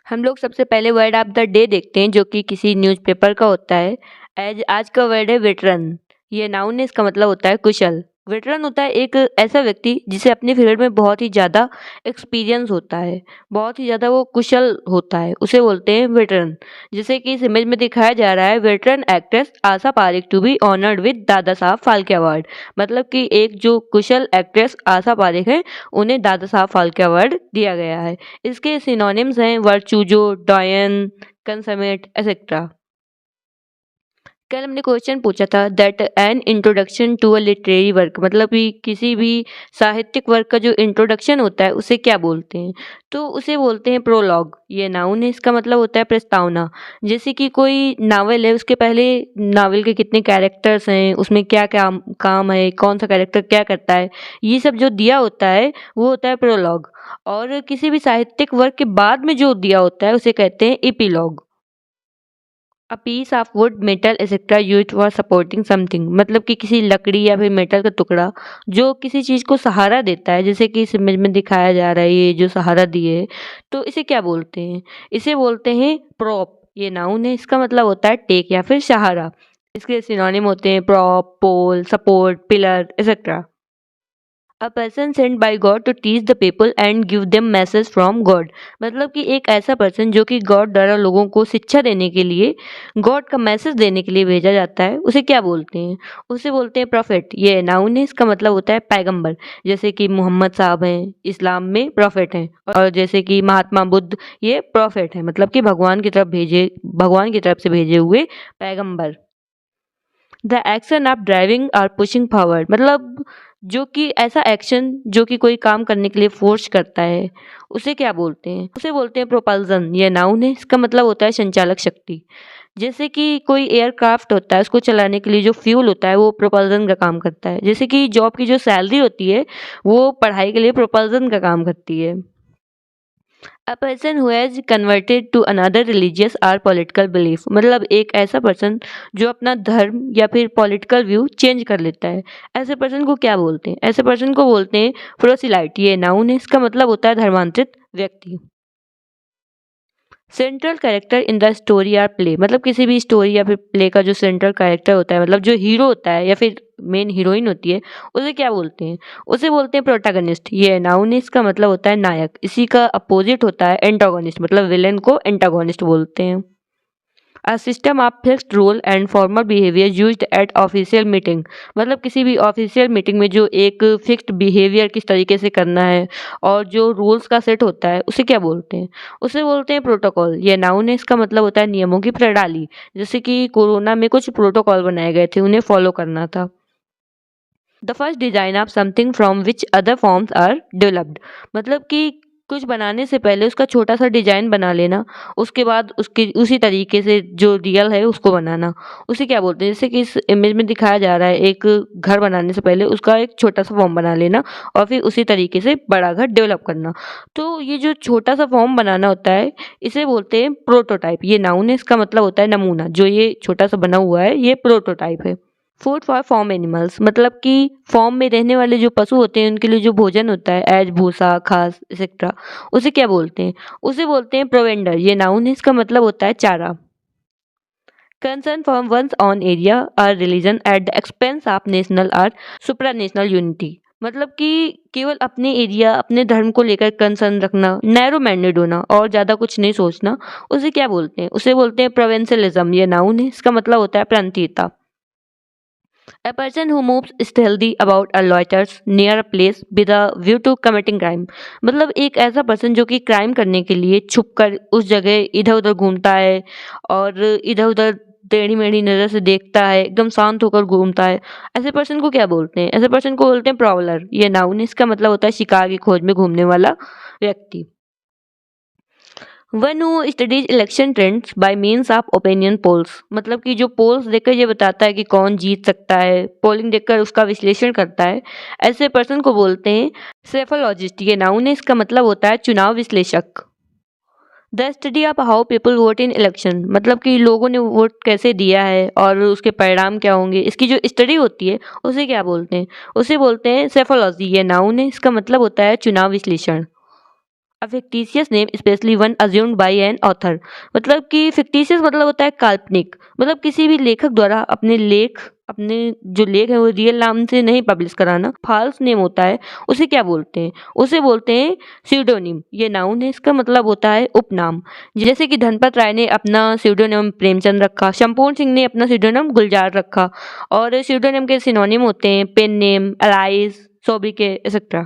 हम लोग सबसे पहले वर्ड ऑफ द डे देखते हैं जो कि किसी न्यूज़पेपर का होता है। एज आज का वर्ड है वेटरन। ये नाउन है, इसका मतलब होता है कुशल। वेटरन होता है एक ऐसा व्यक्ति जिसे अपने फील्ड में बहुत ही ज़्यादा एक्सपीरियंस होता है, बहुत ही ज़्यादा वो कुशल होता है, उसे बोलते हैं वेटरन। जैसे कि इस इमेज में दिखाया जा रहा है, veteran actress Asha Parekh to be honoured with Dada Saheb Phalke award. मतलब कि एक जो कुशल एक्ट्रेस आशा पारेख है, उन्हें दादा साहब फाल्के अवार्ड दिया गया है। इसके सिनोनिम्स हैं वर्चूजो, डॉयन, कंसमेट एक्सेट्रा। कल हमने क्वेश्चन पूछा था that an introduction to a literary work, मतलब कि किसी भी साहित्यिक वर्क का जो इंट्रोडक्शन होता है उसे क्या बोलते हैं। तो उसे बोलते हैं प्रोलॉग। ये नाउन है, इसका मतलब होता है प्रस्तावना। जैसे कि कोई नावल है, उसके पहले नावल के कितने कैरेक्टर्स हैं, उसमें क्या क्या काम है, कौन सा कैरेक्टर क्या करता है, ये सब जो दिया होता है वो होता है प्रोलॉग। और किसी भी साहित्यिक वर्क के बाद में जो दिया होता है उसे कहते हैं epilogue. A piece of wood, metal etcetera used for supporting something, मतलब कि किसी लकड़ी या फिर मेटल का टुकड़ा जो किसी चीज़ को सहारा देता है। जैसे कि इस इमेज में दिखाया जा रहा है, ये जो सहारा दिए है, तो इसे क्या बोलते हैं? इसे बोलते हैं प्रॉप। ये नाउन है, इसका मतलब होता है टेक या फिर सहारा। इसके सिनोनिम होते हैं prop, pole, support, pillar etcetera. A person sent by God to teach the people and give them message from God, मतलब कि एक ऐसा पर्सन जो कि गॉड द्वारा लोगों को शिक्षा देने के लिए, गॉड का मैसेज देने के लिए भेजा जाता है, उसे क्या बोलते हैं? उसे बोलते हैं प्रॉफिट। ये नाउन है, इसका मतलब होता है पैगंबर। जैसे कि मोहम्मद साहब हैं, इस्लाम में प्रॉफिट हैं। और जैसे कि महात्मा बुद्ध, ये प्रॉफिट है, मतलब कि भगवान की तरफ से भेजे हुए पैगंबर। द एक्शन ऑफ ड्राइविंग और पुशिंग फॉरवर्ड, मतलब जो कि ऐसा एक्शन जो कि कोई काम करने के लिए फोर्स करता है, उसे क्या बोलते हैं? उसे बोलते हैं प्रोपल्सन। ये नाउन है, इसका मतलब होता है संचालक शक्ति। जैसे कि कोई एयरक्राफ्ट होता है, उसको चलाने के लिए जो फ्यूल होता है वो प्रोपल्सन का काम करता है। जैसे कि जॉब की जो सैलरी होती है वो पढ़ाई के लिए प्रोपल्सन का काम करती है। A person who has converted to another religious और पॉलिटिकल बिलीफ, मतलब एक ऐसा पर्सन जो अपना धर्म या फिर पॉलिटिकल व्यू चेंज कर लेता है, ऐसे पर्सन को क्या बोलते हैं? ऐसे पर्सन को बोलते हैं प्रोसिलाइट। ये नाउन है, इसका मतलब होता है धर्मांतरित व्यक्ति। Central character in the story or play, मतलब किसी भी स्टोरी या फिर प्ले का जो सेंट्रल कैरेक्टर होता है, मतलब जो हीरो होता है या फिर मेन हीरोइन होती है, उसे क्या बोलते हैं? उसे बोलते हैं प्रोटैगनिस्ट। ये नाउन है, इसका मतलब होता है नायक। इसी का अपोजिट होता है एंटागोनिस्ट, मतलब विलेन को एंटागोनिस्ट बोलते हैं। A system of fixed rule and formal behaviour used eight official meeting, मतलब किसी भी ऑफिशियल मीटिंग में जो एक फिक्स्ड बिहेवियर किस तरीके से करना है और जो रूल्स का सेट होता है उसे क्या बोलते हैं? उसे बोलते हैं प्रोटोकॉल। ये नाउन है, इसका मतलब होता है नियमों की प्रणाली। जैसे कि कोरोना में कुछ प्रोटोकॉल बनाए गए थे, उन्हें फॉलो करना था। The first design of something from which other forms are developed, मतलब कि कुछ बनाने से पहले उसका छोटा सा डिजाइन बना लेना, उसके बाद उसके उसी तरीके से जो रियल है उसको बनाना, उसे क्या बोलते हैं? जैसे कि इस इमेज में दिखाया जा रहा है, एक घर बनाने से पहले उसका एक छोटा सा फॉर्म बना लेना और फिर उसी तरीके से बड़ा घर डेवलप करना। तो ये जो छोटा सा फॉर्म बनाना होता है, इसे बोलते हैं प्रोटोटाइप। ये नाउन है, इसका मतलब होता है नमूना। जो ये छोटा सा बना हुआ है ये प्रोटोटाइप है। फूड फॉर फार्म एनिमल्स, मतलब कि फार्म में रहने वाले जो पशु होते हैं उनके लिए जो भोजन होता है, एज भूसा, घास एक्सेट्रा, उसे क्या बोलते हैं? उसे बोलते हैं प्रोवेंडर। ये नाउन है, इसका मतलब होता है चारा। Concern for one's own area और religion at the expense of national और सुप्रानेशनल यूनिटी, मतलब कि केवल अपने एरिया, अपने धर्म को लेकर कंसर्न रखना, नैरो माइंडेड होना और ज्यादा कुछ नहीं सोचना, उसे क्या बोलते हैं? उसे बोलते हैं प्रोवेंशलिज्म। ये नाउन है, इसका मतलब होता है प्रांतीयता। A person who moves stealthily about a loiters near a place with a view to committing crime, मतलब एक ऐसा पर्सन जो कि क्राइम करने के लिए छुपकर उस जगह इधर उधर घूमता है और इधर उधर टेढ़ी मेढ़ी नजर से देखता है, एकदम शांत होकर घूमता है, ऐसे पर्सन को क्या बोलते हैं? ऐसे पर्सन को बोलते हैं प्रॉवलर। ये नाउन है, इसका मतलब होता है शिकार की खोज में घूमने वाला व्यक्ति। One who studies election trends bye means of opinion polls, मतलब कि जो पोल्स देखकर ये बताता है कि कौन जीत सकता है, पोलिंग देखकर उसका विश्लेषण करता है, ऐसे पर्सन को बोलते हैं सेफोलॉजिस्ट। ये नाउन है, इसका मतलब होता है चुनाव विश्लेषक। The study of how people vote in election, मतलब कि लोगों ने वोट कैसे दिया है और उसके परिणाम क्या होंगे, इसकी जो स्टडी होती है उसे क्या बोलते हैं? उसे बोलते हैं सेफोलॉजी। ये नाउन है, इसका मतलब होता है चुनाव विश्लेषण। A fictitious name specially one assumed by an author. मतलब कि फिक्टिशियस मतलब होता है काल्पनिक, मतलब किसी भी लेखक द्वारा अपने जो लेख है वो रियल नाम से नहीं पब्लिश कराना। फॉल्स नेम होता है उसे क्या बोलते हैं? उसे बोलते हैं स्यूडोनिम। ये नाउन है, इसका मतलब होता है उपनाम। जैसे कि धनपत राय ने अपना स्यूडोनिम प्रेमचंद रखा, शमपूर्ण सिंह ने अपना स्यूडोनिम गुलजार रखा। और स्यूडोनिम के सिनोनिम होते हैं pen name, aliases, sobriquet etcetera.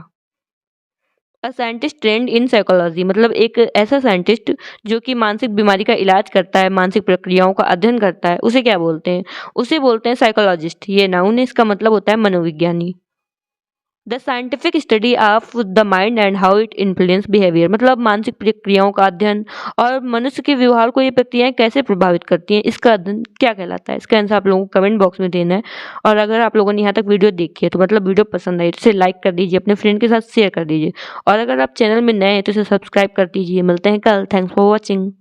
A scientist trained in psychology मतलब एक ऐसा साइंटिस्ट जो कि मानसिक बीमारी का इलाज करता है, मानसिक प्रक्रियाओं का अध्ययन करता है, उसे क्या बोलते हैं? उसे बोलते हैं साइकोलॉजिस्ट। ये नाउन है, इसका मतलब होता है मनोविज्ञानी। The scientific study of the mind and how it influence behaviour मतलब मानसिक प्रक्रियाओं का अध्ययन और मनुष्य के व्यवहार को ये प्रक्रियाएं कैसे प्रभावित करती हैं, इसका अध्ययन क्या कहलाता है? इसका आंसर आप लोगों को कमेंट बॉक्स में देना है। और अगर आप लोगों ने यहाँ तक वीडियो देखी है तो मतलब वीडियो पसंद आई तो इसे लाइक कर दीजिए, अपने फ्रेंड के साथ शेयर कर दीजिए। और अगर आप चैनल में नए हैं तो इसे सब्सक्राइब कर दीजिए। मिलते हैं कल। Thanks for watching.